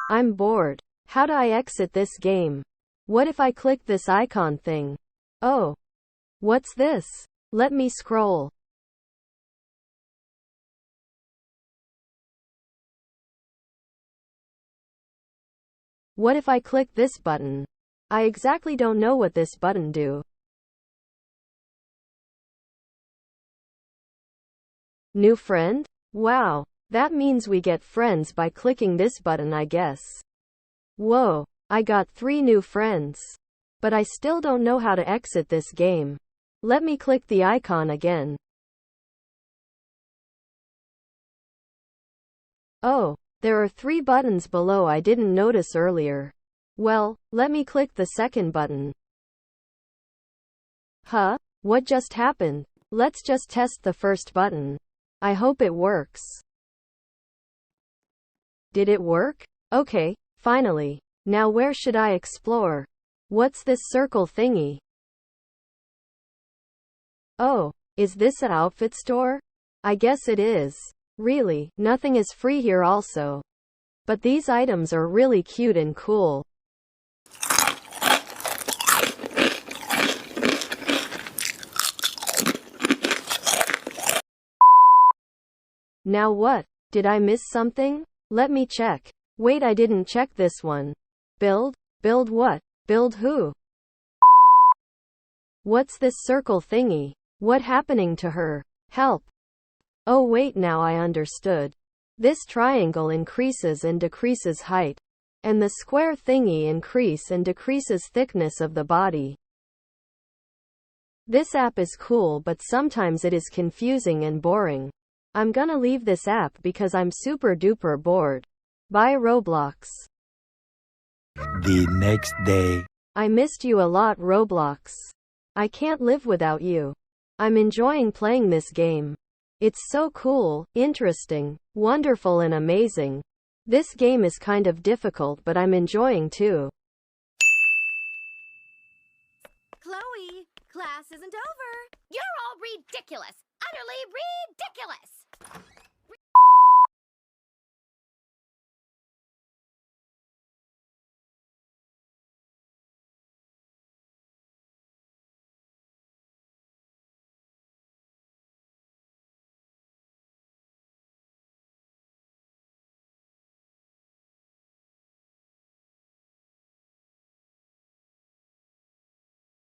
I'm bored. How do I exit this game? What if I click this icon thing? Oh. What's this? Let me scroll. What if I click this button? I exactly don't know what this button do. New friend? Wow. That means we get friends by clicking this button, I guess. Whoa. I got 3 new friends. But I still don't know how to exit this game. Let me click the icon again. Oh, there are 3 buttons below I didn't notice earlier. Well, let me click the second button. Huh? What just happened? Let's just test the first button. I hope it works. Did it work? Okay, finally. Now where should I explore? What's this circle thingy? Oh, is this an outfit store? I guess it is. Really, nothing is free here also. But these items are really cute and cool. Now what? Did I miss something? Let me check. Wait, I didn't check this one. Build? Build what? Build who? What's this circle thingy? What happening to her? Help. Oh wait, now I understood. This triangle increases and decreases height. And the square thingy increase and decreases thickness of the body. This app is cool, but sometimes it is confusing and boring. I'm gonna leave this app because I'm super duper bored. Bye Roblox. The next day. I missed you a lot, Roblox. I can't live without you. I'm enjoying playing this game. It's so cool, interesting, wonderful and amazing. This game is kind of difficult, but I'm enjoying too. Chloe, class isn't over. You're all ridiculous. Utterly ridiculous.